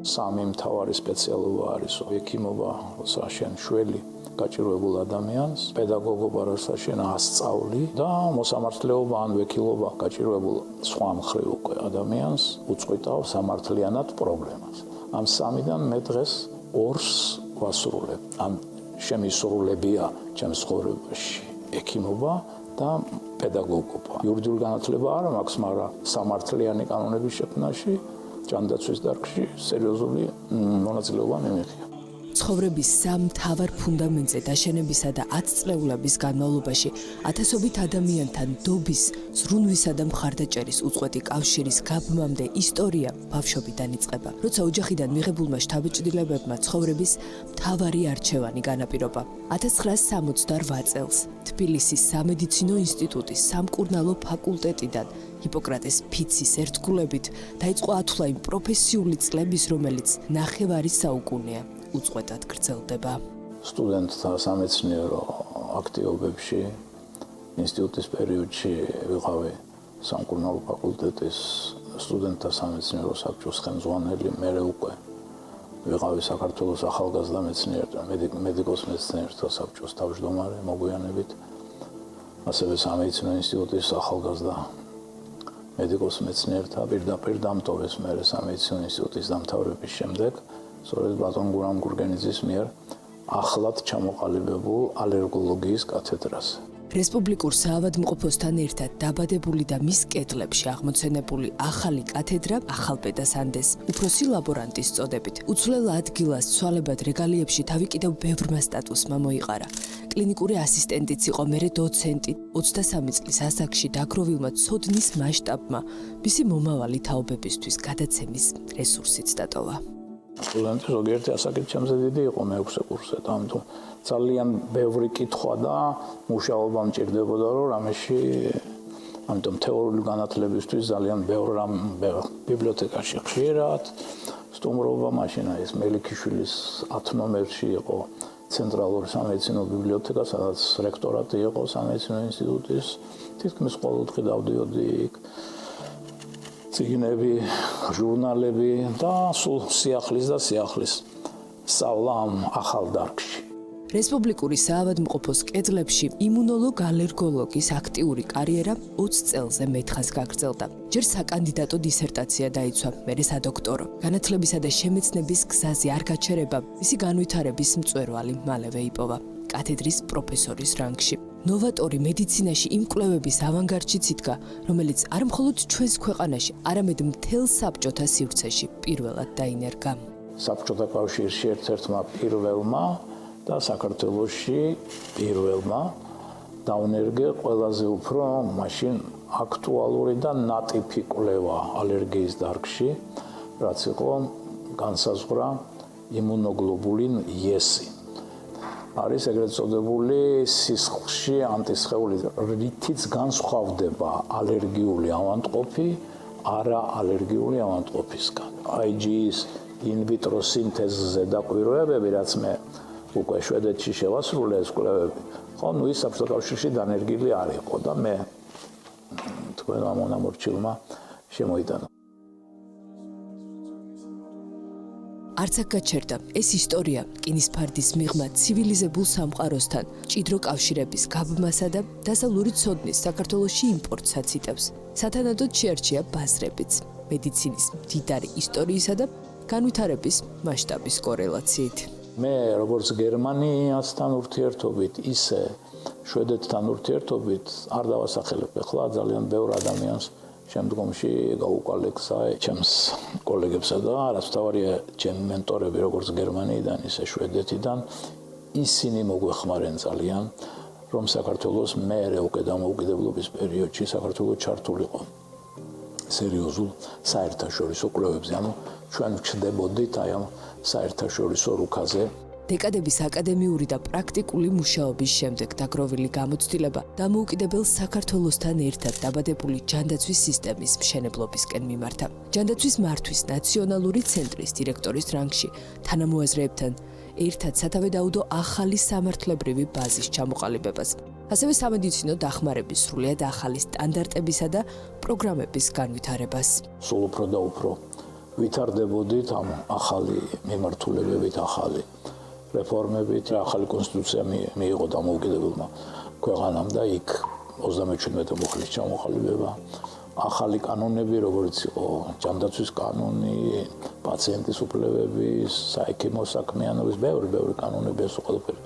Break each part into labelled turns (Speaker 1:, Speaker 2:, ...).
Speaker 1: სამი მთავარი სპეციალობა არის ექიმობა, როცა შენ შველი გაჭირვებულ ადამიანს, პედაგოგობა, როცა შენ ასწავლი და მოსამართლეობა ან ვექილობა გაჭირვებულ სხვა მხრივ უკვე ადამიანს უწყვეტავ სამართლიანად პრობლემას. ამ სამიდან მე დღეს ორს ვასრულებ. ან შემისრულებია ჩემს ცხოვრებაში ექიმობა და პედაგოგობა. იურიდიული განათლება არ მაქვს, მაგრამ სამართლიანი კანონების შექმნაში ჯანდაცვის დარგში სერიოზული მონაწილეობა მიმიღია.
Speaker 2: ცხოვრების სამ მთავარ ფუნდამენტზე დაშენებისა და 10 წლეულების განმავლობაში ათასობით ადამიანთან დობის, ზრუნვისა და მხარდაჭერის უწყვეტი კავშირის გაბმამდე ისტორია ბავშვობიდან იწყება, როცა ოჯახიდან მიღებულმა შთაბეჭდილებებმა ცხოვრების მთავარი არჩევანი განაპირობა. 1968 წელს თბილისის სამედიცინო ინსტიტუტის სამკურნალო ფაკულტეტიდან ჰიპოკრატეს ფიცის ერთგულებით დაიწყო ათვლა იმ პროფესიული წლების, რომელიც ნახევარი საუკუნეა უწყვეტად გრძელდება.
Speaker 1: სტუდენტთა სამეცნიერო აქტივობებში ინსტიტუტის პერიოდში ვიყავი სამკურნალო ფაკულტეტის სტუდენტთა სამეცნიერო საბჭოს ხელმძღვანელი, მერე უკვე ვიყავი საქართველოს ახალგაზრდა მეცნიერთა მედიკოს მეცნიერთა საბჭოს თავმჯდომარე მოგვიანებით, ასევე სამედიცინო ინსტიტუტის ახალგაზრდა მედიკოს მეცნიერთა პირდაპირ დამტოვეს მერე სამედიცინო ინსტიტუტის დამთავრების შემდეგ, სწორედ ბატონ გურამ გურგენიძის მიერ ახლად ჩამოყალიბებულ ალერგოლოგიის კათედრაზე.
Speaker 2: რესპუბლიკურ საავადმყოფოსთან ერთად დაბადებული და მის კედლებში აღმოცენებული ახალი კათედრა ახალპედას ანდეს, უფროსი ლაბორანტის წოდებით. უცვლელ ადგილას ცვალებად რეგალიებში თავი კიდევ ბევრმა სტატუსმა მოიყარა. კლინიკური ასისტენტიც იყო, მერე დოცენტი, 23 წლის ასაკში დაგროვილმა ცოდნის მასშტაბმა მისი მომავალი თაობებისთვის გადაცემის რესურსიც დატოვა.
Speaker 1: სტუდენტი ზოგიერთი ასაკით ჩემზე დიდი იყო მე-6 კურსზე და ამიტომ ძალიან ბევრი კითხვა და მუშაობა მჭირდებოდა, რომ რამეში ამიტომ თეორიული განათლებისთვის ძალიან ბევრ ბიბლიოთეკაში ხშირად სტუმრობა მაშინ ის მელიქიშვილის 10 ნომერში იყო ცენტრალური სამედიცინო ბიბლიოთეკა, სადაც რექტორატი იყო სამედიცინო ინსტიტუტის, თითქმის ყოველდღე დავდიოდი იქ. წიგნები, ჟურნალები და სულ სიახლის და სიახლის სწავლა ამ ახალ დარგში.
Speaker 2: რესპუბლიკური საავადმყოფოს კედლებში იმუნოლოგ-ალერგოლოგის აქტიური კარიერა 20 წელზე მეთხას გაგრძელდა. ჯერ საკანდიდატო დისერტაცია დაიცვა, მერე სადოქტორო. განათლებისა და შემეცნების გზაზე არ გაჩერება, მისი განვითარების მწვერვალი მალევე იპოვა. კათედრის პროფესორის რანგში. ნოვატორი მედიცინაში იმ კვლევების ავანგარდშიც იდგა, რომელიც არ მხოლოდ ჩვენს ქვეყანაში, არამედ მთელ საბჭოთა სივრცეში პირველად დაინერგა.
Speaker 1: საბჭოთა კავშირში ერთ-ერთმა პირველმა და საქართველოში პირველმა დაუნერგე ყველაზე უფრო მაშინ აქტუალური და ნატიფი კვლევა ალერგიის დარგში, რაც იყო განსაზღვრა იმუნოგლობულინ E-ი. არის ეგრეთ წოდებული სისხლში ანტისხეული, რითიც განსხვავდება ალერგიული ავადმყოფი არა ალერგიული ავადმყოფისგან. IgE-ის ინვიტრო სინთეზზე დაკვირვებები, რაც მე უკვე შვედეთში შევასრულე ეს კვლევები, ხო, ნუ ის საბჭოთა კავშირში დანერგილი არ იყო და მე თქვენმა მონამორჩილმა შემოიტანა.
Speaker 2: არც აქ გაჩერდა ეს ისტორია რკინის ფარდის მიღმა ცივილიზებულ სამყაროსთან, მჭიდრო კავშირების გაბმასა და დასავლური ცოდნის საქართველოში იმპორტსაც იტევს. სათანადოდ შეარჩია ბაზრებიც, მედიცინის მდიდარი ისტორიისა და განვითარების მასშტაბის კორელაციით.
Speaker 1: მე როგორც გერმანიასთან ურთიერთობით, ისე შვედეთთან ურთიერთობით არ დავასახელებ ახლა ძალიან ბევრ ადამიანს შემდგომში გაუკვალექსა ჩემს კოლეგებსა და რაც თავარია ჩემი მენტორები როგორც გერმანიიდან ისე შვედეთიდან ისინი მოგვეხმარენ ძალიან რომ საქართველოს მერე უკვე დამოუკიდებლობის პერიოდში საქართველო ჩართულიყო სერიოზულ საერთაშორისო კვლევებზე, ანუ ჩვენ ვჩნდებოდით აი ამ საერთაშორისო რუქაზე.
Speaker 2: დეკადების აკადემიური და პრაქტიკული მუშაობის შემდეგ დაგროვილი გამოცდილება დამოუკიდებელ საქართველოსთან ერთად დაბადებული ჯანდაცვის სისტემის მშენებლობისკენ მიმართა. ჯანდაცვის მართვის ნაციონალური ცენტრის დირექტორის რანგში თანამოაზრეებთან ერთად სათავე დაუდო ახალი სამართლებრივი ბაზის ჩამოყალიბებას. ასევე სამედიცინო დახმარების სრულიად ახალი სტანდარტებისა და პროგრამების განვითარებას.
Speaker 1: სულ უფრო და უფრო ვითარდებოდით ამ ახალი მიმართულებებით, ახალი რეფორმებით, ახალი კონსტიტუცია მიიღო დამოუკიდებელმა ქვეყანამ და იქ 37 მუხლის ჩამოყალიბება, ახალი კანონები, როგორც იყო ჯანდაცვის კანონი, პაციენტის უფლებების, საექიმო საქმიანობის, ბევრი კანონები ეს ყველაფერი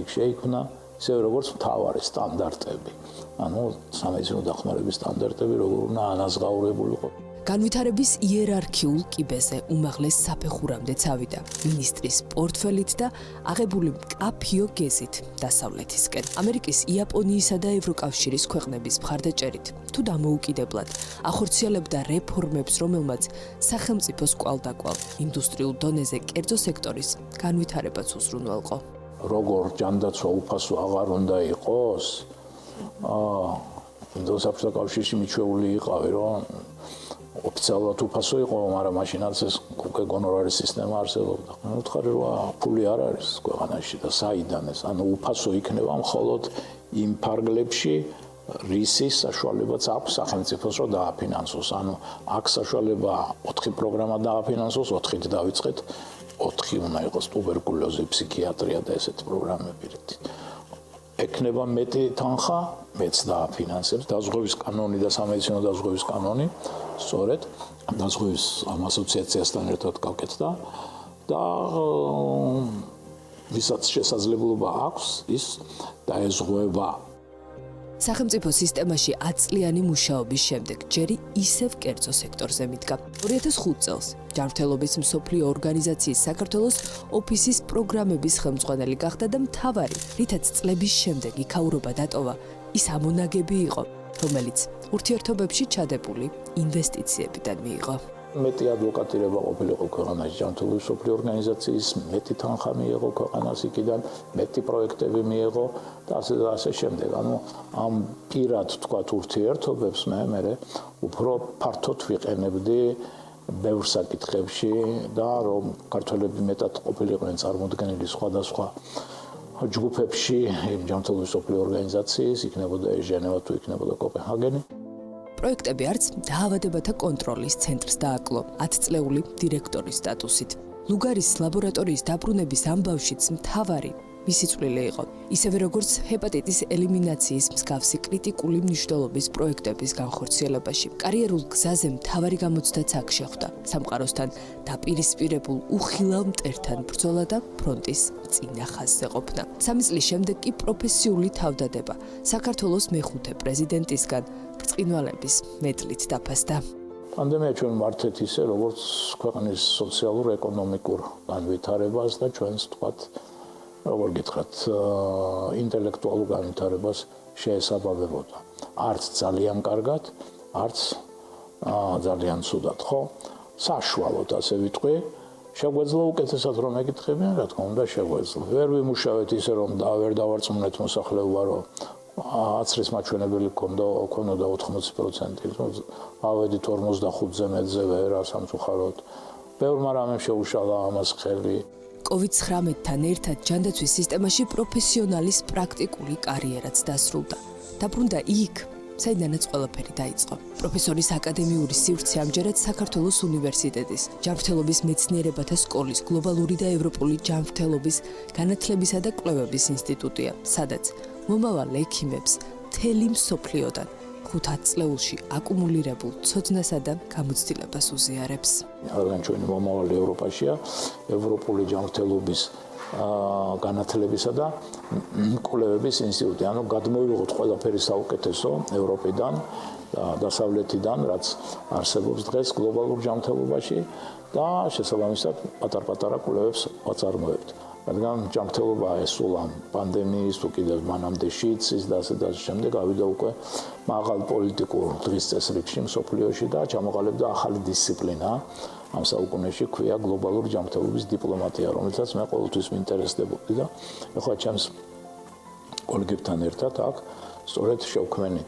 Speaker 1: იქ შეიქმნა, ისევე როგორც მთავარი სტანდარტები, ანუ სამედიცინო დახმარების სტანდარტები, როგორ უნდა ანაზღაურებულიყო.
Speaker 2: განვითარების იერარქიულ კიბეზე უმაღლეს საფეხურამდე წავიდა მინისტრის პორტფელით და აღებული მკაფიო გეზით დასავლეთისკენ. ამერიკის, იაპონიისა და ევროკავშირის ქვეყნების მხარდაჭერით თუ დამოუკიდებლად ახორციელებდა რეფორმებს, რომელმაც სახელმწიფოს კვალდაკვალ ინდუსტრიულ დონეზე კერძო სექტორის განვითარებაც უზრუნველყო.
Speaker 1: როგორ ჯანდაცვა უფასო აღარ უნდა იყოს, საბჭოთა კავშირში მიჩვეული იყავი, რომ ოფიციალურად უფასო იყო, მაგრამ მაშინაც ეს გონორარის სისტემა არსებობდა. უთხარი რომ ფული არ არის ქვეყანაში და საიდან ეს, ანუ უფასო იქნება მხოლოდ იმ ფარგლებში, რისის საშუალებაც აქვს სახელმწიფოს რომ დააფინანსოს. ანუ აქ საშუალება 4 პროგრამა დააფინანსოს, 4-ით დავიწყეთ, 4 უნდა იყოს ტუბერკულოზი, ფსიქიატრია და ესეთი პროგრამები. ექნება მეტი თანხა, მეც დააფინანსებს. დაზღვევის კანონი და სამედიცინო დაზღვევის კანონი, სწორედ დაზღვევის ამ ასოციაციასთან ერთად გავკეთდა და ვისაც შესაძლებლობა აქვს, ის დაეზღვევა.
Speaker 2: სახელმწიფო სისტემაში 10 წლიანი მუშაობის შემდეგ ჯერი ისევ კერძო სექტორზე მიდგა. 2005 წელს ჯანმრთელობის მსოფლიო ორგანიზაციის საქართველოს ოფისის პროგრამების ხელმძღვანელი გახდა და მთავარი, რითაც წლების შემდეგ იქაურობა დატოვა, ის ამონაგები იყო, რომელიც ურთიერთობებში ჩადებული ინვესტიციებიდან მიიღო.
Speaker 1: მეტი ადვოკატირება ყოფილიყო ქვეყანაში ჯანმრთელობის მსოფლიო ორგანიზაციის, მეტი თანხა მიიღო ქვეყანას იქიდან, მეტი პროექტები მიიღო და ასე შემდეგ. ანუ ამ პირად თქვათ ურთიერთობებს მე უფრო ფართოდ ვიყენებდი ბევრ საკითხებში და რომ ქართველები მეტად ყოფილიყვნენ წარმოდგენილი სხვადასხვა ჯგუფებში, ჯანმრთელობის მსოფლიო ორგანიზაციის, იქნებოდა ჟენევა თუ იქნებოდა კოპენჰაგენი.
Speaker 2: პროექტები არც დაავადებათა კონტროლის ცენტრს დააკლო 10 წლეული დირექტორის სტატუსით. ლუგარის ლაბორატორიის დაბრუნების ამბავშიც მთავარი მისი წვლილი იყო. ისევე როგორც ჰეპატიტის ელიმინაციის მსგავსი კრიტიკული მნიშვნელობის პროექტების განხორციელებაში. კარიერულ გზაზე მთავარი გამოცდაც აქ შეხვდა. სამყაროსთან დაპირისპირებულ უხილავ მტერთან ბრძოლა და ფრონტის წინა ხაზზე ყოფნა. 3 წლის შემდეგ კი პროფესიული თავდადება საქართველოს მეხუთე პრეზიდენტისგან ბრწყინვალების მედლით დაფასდა.
Speaker 1: პანდემია ჩვენ მართეთ ისე, როგორც ქვეყნის სოციალურ-ეკონომიკურ განვითარებას და ჩვენს თქვათ, როგორ გითხრათ, ინტელექტუალურ განვითარებას შეესაბამებოდა. არც ძალიან კარგად, არც ძალიან ცუდად, ხო? საშუალოდ ასე ვიტყვი. შეგვეძლო უკეთესად რომ ეკითხებიან, რა თქმა უნდა შეგვეძლო. ვერ ვიმუშავეთ ისე რომ ვერ დავარწმუნეთ მოსახლეობა, რომ აცრის მაჩვენებელი ქონოდა 80%, ავედით 45-ზე მეტზე ვერა სამწუხაროდ. ბევრმა რამემ შეუშალა ამას ხელი.
Speaker 2: COVID-19-თან ერთად ჯანდაცვის სისტემაში პროფესიონალის პრაქტიკული კარიერაც დასრულდა. დაბრუნდა იქ, საიდანაც ყველაფერი დაიწყო. პროფესორის აკადემიური სივრცე ამჯერად საქართველოს უნივერსიტეტის ჯანმრთელობის მეცნიერებათა სკოლის გლობალური და ევროპული ჯანმრთელობის განათლებისა და კვლევების ინსტიტუტია, სადაც მომავალ ექიმებს მთელი მსოფლიოდან 5 წლეულში აკუმულირებულ ცოდნასა და გამოცდილებას უზიარებს.
Speaker 1: რადგან ჩვენი მომავალი ევროპაშია, ევროპული ჯანმრთელობის განათლებისა და კვლევების ინსტიტუტი. ანუ გადმოვიღოთ ყველაფერი საუკეთესო ევროპიდან და დასავლეთიდან, რაც არსებობს დღეს გლობალურ ჯანმრთელობაში და შესაბამისად პატარ-პატარა კვლევებს ვაწარმოებთ. რადგან ჯანმრთელობა ესულა პანდემიის თუ კიდევ მანამდე შიცის და ასე შემდეგ ავიდა უკვე მაღალ პოლიტიკურ დღის წესრიგში მსოფლიოში და ჩამოყალიბდა ახალი დისციპლინა ამ საუკუნეში ქვია გლობალური ჯანმრთელობის დიპლომატია, რომელსაც მე ყოველთვის ვინტერესდებოდი და ახლა ჩემს კოლეგებთან ერთად აქ სწორედ შევქმენი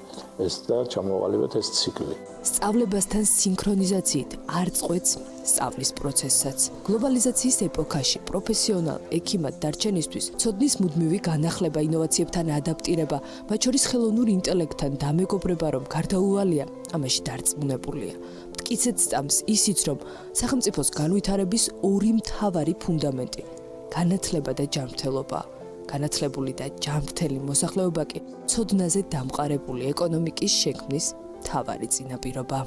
Speaker 1: ეს და ჩამოვალებთ ეს ციკლი.
Speaker 2: სწავლებასთან სინქრონიზაციით არ წყვეტს სწავლის პროცესსაც. გლობალიზაციის ეპოქაში პროფესიონალ ექიმად დარჩენისთვის ცოდნის მუდმივი განახლება, ინოვაციებთან ადაპტირება, მათ შორის ხელოვნურ ინტელექტთან დამეგობრება რომ გარდაუვალია, ამაში დარწმუნებულია. მტკიცედ სწამს ისიც, რომ სახელმწიფოს განვითარების ორი მთავარი ფუნდამენტი: განათლება და ჯანმრთელობა. განათლებული და ჯანმრთელი მოსახლეობა კი ცოდნაზე დამყარებული ეკონომიკის შექმნის მთავარი წინაპირობა.